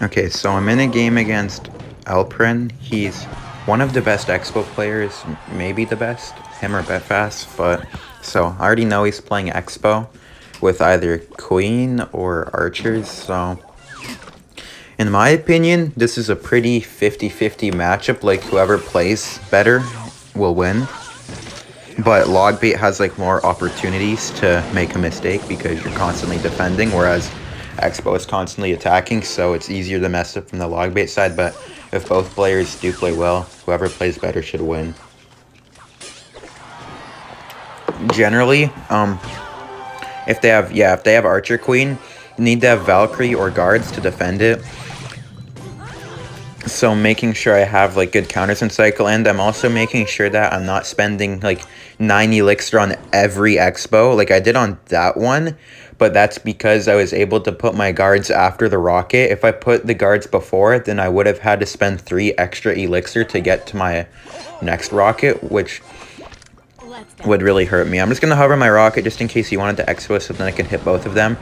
Okay, so I'm in a game against Alprin. He's one of the best Expo players, maybe the best, him or Betfast, but so I already know he's playing Expo with either Queen or Archers, so in my opinion, this is a pretty 50-50 matchup, like whoever plays better will win. But Logbait has like more opportunities to make a mistake because you're constantly defending, whereas Expo is constantly attacking, so it's easier to mess up from the Logbait side. But if both players do play well, whoever plays better should win. Generally, if they have Archer Queen, you need to have Valkyrie or guards to defend it. So making sure I have like good counters in cycle, and I'm also making sure that I'm not spending like 9 elixir on every expo like I did on that one, but that's because I was able to put my guards after the rocket. If I put the guards before, then I would have had to spend 3 extra elixir to get to my next rocket, which would really hurt me. I'm just gonna hover my rocket just in case he wanted to expo so then I can hit both of them.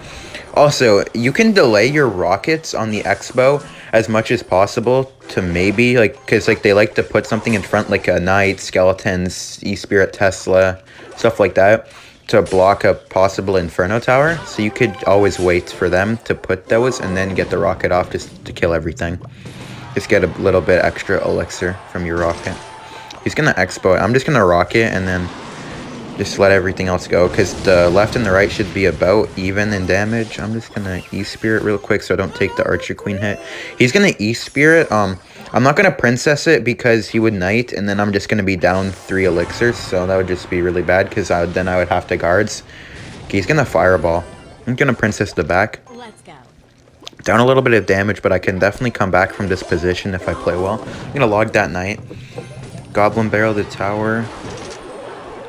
Also, you can delay your rockets on the expo as much as possible to maybe, like, because, like, they like to put something in front, like a Knight, Skeletons, E-Spirit, Tesla, stuff like that, to block a possible Inferno Tower. So you could always wait for them to put those and then get the rocket off just to kill everything. Just get a little bit extra elixir from your rocket. He's gonna expo it. I'm just gonna rocket and then just let everything else go, because the left and the right should be about even in damage. I'm just gonna E-Spirit real quick so I don't take the Archer Queen hit. He's gonna E-Spirit. I'm not gonna Princess it because he would Knight, and then I'm just gonna be down 3 elixirs, so that would just be really bad, because then I would have to guards. Okay, he's gonna Fireball. I'm gonna Princess the back. Let's go. Down a little bit of damage, but I can definitely come back from this position if I play well. I'm gonna log that Knight. Goblin Barrel the tower.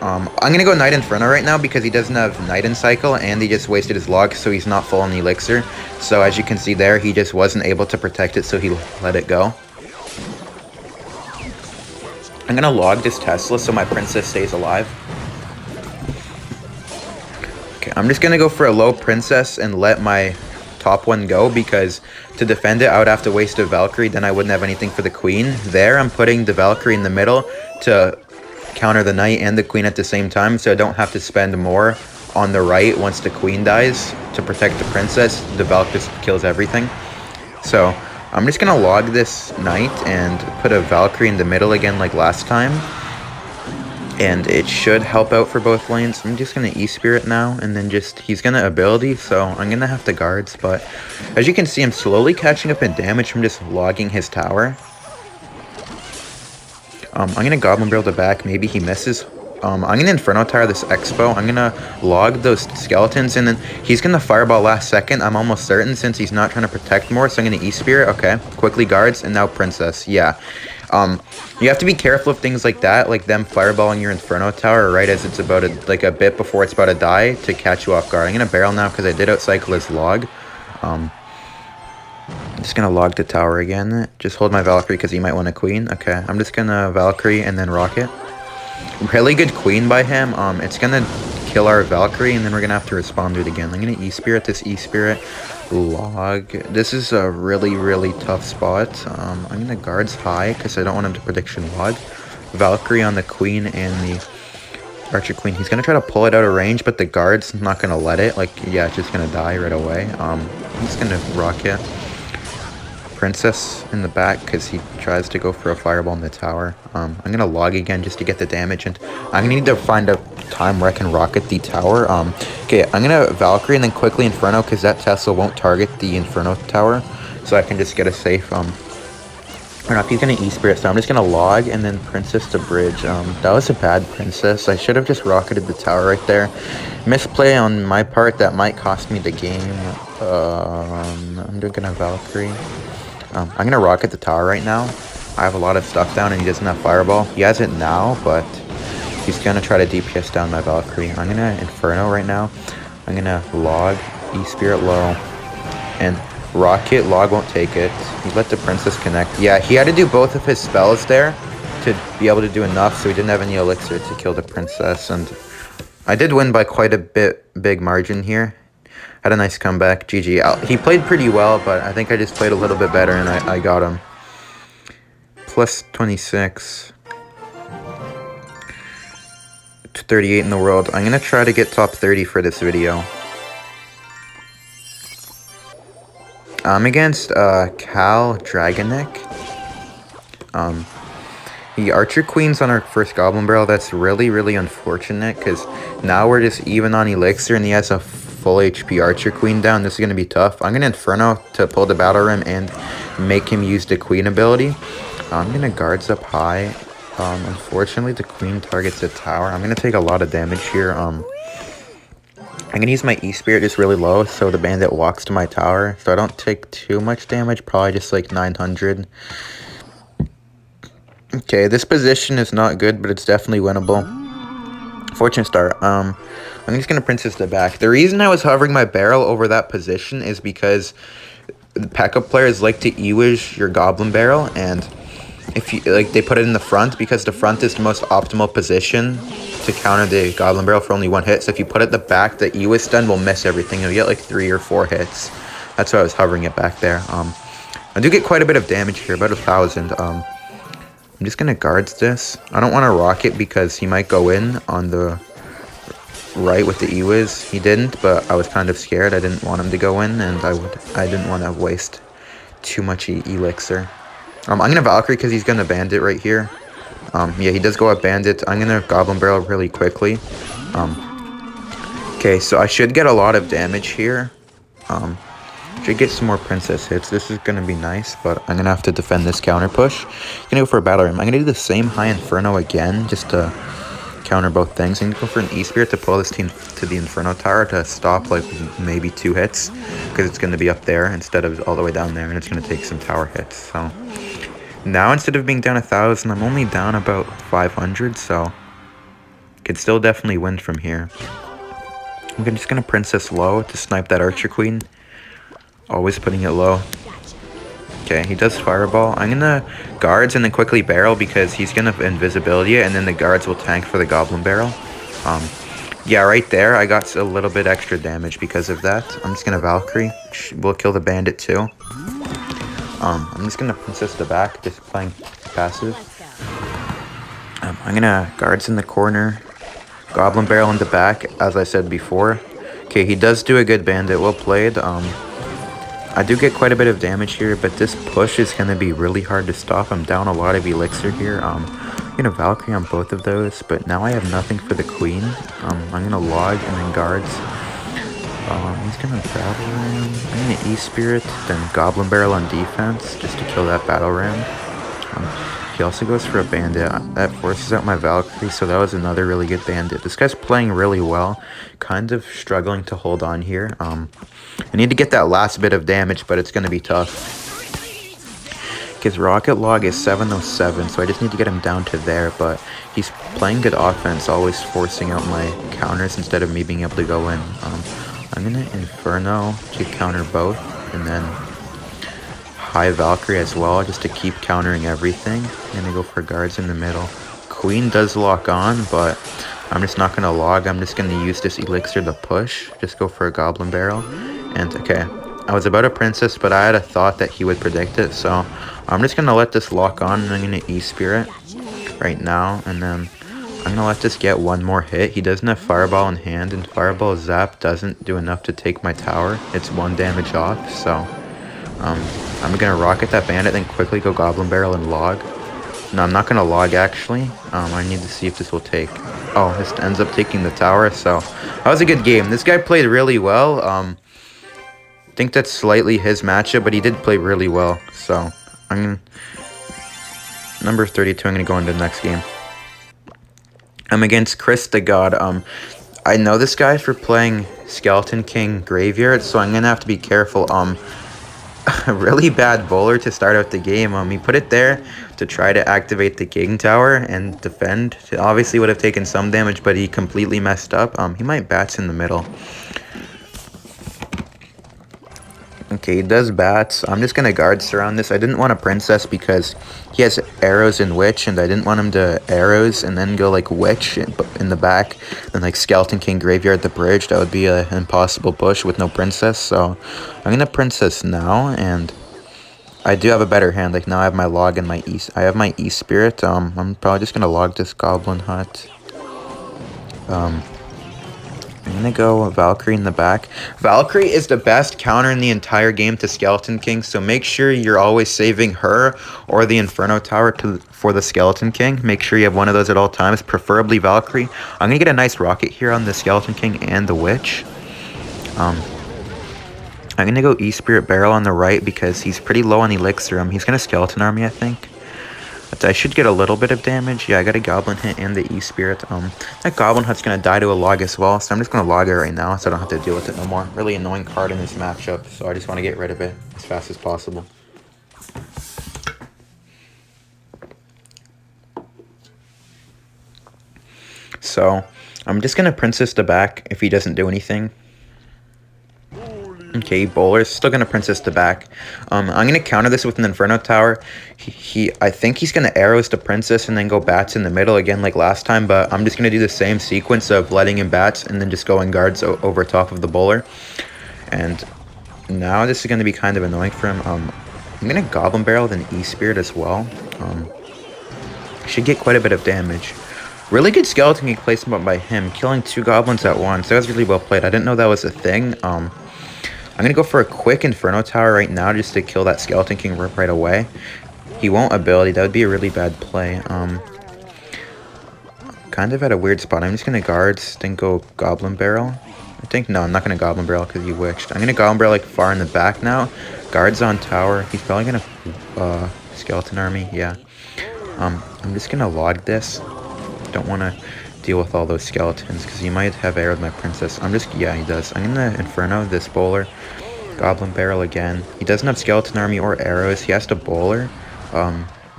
I'm gonna go Knight Inferno right now because he doesn't have Knight in cycle and he just wasted his log, so he's not full on the elixir. So as you can see there, he just wasn't able to protect it, so he let it go. I'm gonna log this Tesla so my princess stays alive. Okay, I'm just gonna go for a low princess and let my top one go, because to defend it I would have to waste a Valkyrie, then I wouldn't have anything for the queen. There, I'm putting the Valkyrie in the middle to counter the knight and the queen at the same time, so I don't have to spend more on the right once the queen dies to protect the princess. The Valk just kills everything. So I'm just gonna log this knight and put a Valkyrie in the middle again like last time, and it should help out for both lanes. I'm just gonna E-Spirit now, and then just he's gonna ability, so I'm gonna have to guards. But as you can see, I'm slowly catching up in damage from just logging his tower. I'm gonna Goblin Barrel the back. Maybe he misses. I'm gonna Inferno Tower this Expo. I'm gonna log those Skeletons, and then he's gonna Fireball last second. I'm almost certain, since he's not trying to protect more. So I'm gonna E-Spirit. Okay, quickly guards, and now Princess. Yeah. You have to be careful of things like that, like them fireballing your Inferno Tower right as it's about like a bit before it's about to die, to catch you off guard. I'm gonna barrel now because I did outcycle his log. I'm just gonna log the tower again. Just hold my Valkyrie because he might want a queen. Okay, I'm just gonna Valkyrie and then rocket. Really good queen by him. It's gonna kill our Valkyrie, and then we're gonna have to respond to it again. I'm gonna E-Spirit this E-Spirit log. This is a really, really tough spot. I'm gonna guards high because I don't want him to prediction log. Valkyrie on the queen and the Archer Queen. He's gonna try to pull it out of range, but the guard's not gonna let it. Like, yeah, it's just gonna die right away. I'm just gonna rocket Princess in the back because he tries to go for a fireball in the tower. I'm gonna log again just to get the damage, and I'm gonna need to find a time where I can rocket the tower. Okay, I'm gonna Valkyrie and then quickly Inferno because that Tesla won't target the Inferno tower, so I can just get a safe. Or not, he's gonna E-Spirit, so I'm just gonna log and then Princess to bridge. That was a bad Princess. I should have just rocketed the tower right there. Misplay on my part that might cost me the game. I'm gonna Valkyrie. I'm gonna rocket the tower right now. I have a lot of stuff down and he doesn't have Fireball. He has it now, but he's gonna try to DPS down my Valkyrie. I'm gonna Inferno right now. I'm gonna log, E-Spirit low, and rocket. Log won't take it. He let the Princess connect. Yeah, he had to do both of his spells there to be able to do enough, so he didn't have any elixir to kill the Princess, and I did win by quite a big margin here. Had a nice comeback. GG. He played pretty well, but I think I just played a little bit better and I got him. Plus 26. 38 in the world. I'm going to try to get top 30 for this video. I'm against Cal Dragonik. He Archer Queens on our first Goblin Barrel. That's really, really unfortunate because now we're just even on Elixir and he has a full HP Archer Queen down. This is going to be tough. I'm going to Inferno to pull the Battle Rim and make him use the Queen ability. I'm going to Guards up high. Unfortunately, the Queen targets the tower. I'm going to take a lot of damage here. I'm going to use my E-Spirit just really low so the Bandit walks to my tower. So I don't take too much damage, probably just like 900. Okay, this position is not good, but it's definitely winnable. Fortune Star. I'm just going to Princess the back. The reason I was hovering my barrel over that position is because the P.E.K.K.A players like to E-Wish your Goblin Barrel, and if you like, they put it in the front because the front is the most optimal position to counter the Goblin Barrel for only 1 hit. So if you put it at the back, the E-Wish stun will miss everything. You'll get like 3 or 4 hits. That's why I was hovering it back there. I do get quite a bit of damage here, about 1,000. I'm just gonna Guards this. I don't want to rocket because he might go in on the right with the E-Wiz. He didn't, but I was kind of scared. I didn't want him to go in, and I didn't want to waste too much Elixir. I'm gonna Valkyrie because he's gonna Bandit right here. Yeah, he does go up Bandit. I'm gonna Goblin Barrel really quickly. Okay, so I should get a lot of damage here. Should get some more Princess hits. This is gonna be nice, but I'm gonna have to defend this counter push. Gonna go for a Battle Rim. I'm gonna do the same High Inferno again, just to counter both things. I'm gonna go for an E-Spirit to pull this team to the Inferno Tower to stop like maybe 2 hits, because it's gonna be up there instead of all the way down there, and it's gonna take some tower hits. So now instead of being down 1,000, I'm only down about 500, so could still definitely win from here. I'm just gonna Princess low to snipe that Archer Queen. Always putting it low. Okay, he does Fireball. I'm gonna Guards and then quickly Barrel because he's gonna Invisibility it, and then the Guards will tank for the Goblin Barrel. Yeah, right there, I got a little bit extra damage because of that. I'm just gonna Valkyrie. We'll kill the Bandit too. I'm just gonna Princess the back, just playing passive. I'm gonna Guards in the corner. Goblin Barrel in the back, as I said before. Okay, he does do a good Bandit. Well played. I do get quite a bit of damage here, but this push is going to be really hard to stop. I'm down a lot of Elixir here. I'm going to Valkyrie on both of those, but now I have nothing for the Queen. I'm going to Log and then Guards. He's going to Battle Ram. I'm going to E-Spirit, then Goblin Barrel on defense, just to kill that Battle Ram. He also goes for a Bandit. That forces out my Valkyrie, so that was another really good Bandit. This guy's playing really well. Kind of struggling to hold on here. I need to get that last bit of damage, but it's going to be tough. Because Rocket Log is 707, so I just need to get him down to there, but he's playing good offense, always forcing out my counters instead of me being able to go in. I'm going to Inferno to counter both, and then High Valkyrie as well, just to keep countering everything. I'm going to go for Guards in the middle. Queen does lock on, but I'm just not going to Log. I'm just going to use this Elixir to push. Just go for a Goblin Barrel. And okay, I was about a Princess, but I had a thought that he would predict it, so I'm just going to let this lock on, and I'm going to E-Spirit right now, and then I'm going to let this get one more hit. He doesn't have Fireball in hand, and Fireball Zap doesn't do enough to take my tower. It's 1 damage off, so I'm going to Rocket that Bandit, then quickly go Goblin Barrel and Log. No, I'm not going to Log, actually. I need to see if this will take... Oh, this ends up taking the tower, so that was a good game. This guy played really well. I think that's slightly his matchup, but he did play really well. So I'm number 32. I'm gonna go into the next game. I'm against Chris the God. I know this guy for playing Skeleton King Graveyard, so I'm gonna have to be careful. A really bad bowler to start out the game. He put it there to try to activate the King Tower and defend. It obviously would have taken some damage, but he completely messed up. He might bats in the middle. Okay, he does bats. I'm just gonna guard surround this. I didn't want a princess because he has arrows and witch, and I didn't want him to arrows and then go like witch in the back, and like skeleton king graveyard the bridge. That would be an impossible push with no princess. So I'm gonna princess now, and I do have a better hand. Like now I have my log and my east. I have my east spirit. I'm probably just gonna log this goblin hut. I'm gonna go Valkyrie in the back. Valkyrie is the best counter in the entire game to Skeleton King, so make sure you're always saving her or the Inferno Tower for the Skeleton King. Make sure you have one of those at all times, preferably Valkyrie. I'm gonna get a nice rocket here on the Skeleton King and the Witch. I'm gonna go E-Spirit Barrel on the right because he's pretty low on Elixir. He's gonna Skeleton Army, I think. I should get a little bit of damage. Yeah, I got a Goblin hit and the E-Spirit. That Goblin Hut's gonna die to a log as well, so I'm just gonna log it right now so I don't have to deal with it no more. Really annoying card in this matchup, so I just want to get rid of it as fast as possible. So, I'm just gonna Princess the back if he doesn't do anything. Okay, Bowler's still gonna Princess the back. I'm gonna counter this with an Inferno Tower. I think he's gonna arrows the Princess and then go bats in the middle again like last time, but I'm just gonna do the same sequence of letting him bats and then just going guards over top of the Bowler. And now this is gonna be kind of annoying for him. I'm gonna Goblin Barrel with an E-Spirit as well. Should get quite a bit of damage. Really good Skeleton King placement by him, killing 2 goblins at once. That was really well played. I didn't know that was a thing. I'm going to go for a quick Inferno Tower right now just to kill that Skeleton King right away. He won't ability. That would be a really bad play. Kind of at a weird spot. I'm just going to guards, then go Goblin Barrel. I think, no, I'm not going to Goblin Barrel because he witched. I'm going to Goblin Barrel like far in the back now. Guards on tower. He's probably going to Skeleton Army. Yeah. I'm just going to log this. Don't want to deal with all those skeletons because he might have arrowed my princess. Yeah, he does. I'm gonna Inferno this Bowler. Goblin Barrel again. He doesn't have Skeleton Army or arrows. He has to Bowler.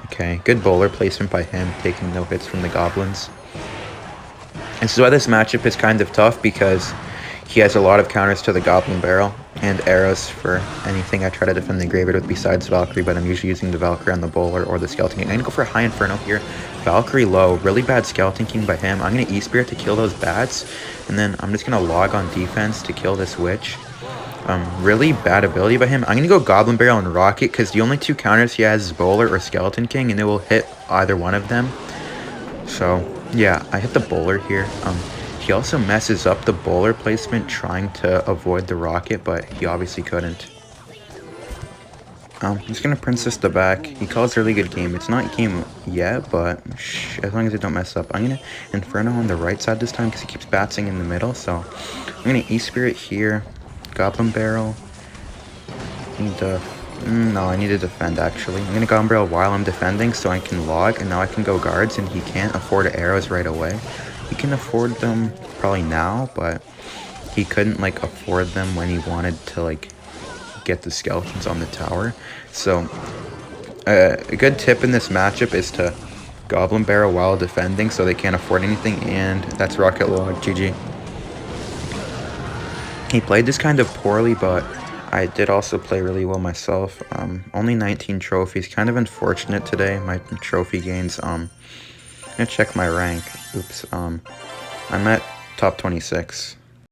Okay, good Bowler placement by him, taking no hits from the goblins. And this is why this matchup is kind of tough because he has a lot of counters to the Goblin Barrel and arrows for anything I try to defend the graveyard with besides Valkyrie, but I'm usually using the Valkyrie on the Bowler or the Skeleton King. I'm gonna go for a high Inferno here. Valkyrie low, really bad Skeleton King by him. I'm gonna E-Spirit to kill those bats, and then I'm just gonna log on defense to kill this Witch. Really bad ability by him. I'm gonna go Goblin Barrel and Rocket because the only 2 counters he has is Bowler or Skeleton King, and it will hit either one of them. So yeah, I hit the Bowler here. He also messes up the Bowler placement trying to avoid the Rocket, but he obviously couldn't. I'm just gonna Princess the back. He calls a really good game. It's not game yet, but as long as I don't mess up. I'm gonna Inferno on the right side this time because he keeps batsing in the middle. So I'm gonna E-Spirit here. Goblin Barrel. No, I need to defend actually. I'm gonna Goblin Barrel while I'm defending so I can log, and now I can go guards, and he can't afford arrows right away. He can afford them probably now, but he couldn't like afford them when he wanted to like get the skeletons on the tower. So a good tip in this matchup is to Goblin Barrel while defending so they can't afford anything, and that's Rocket Log. GG. He played this kind of poorly, but I did also play really well myself. Only 19 trophies, kind of unfortunate today, my trophy gains. I'm gonna check my rank. Oops. I'm at top 26.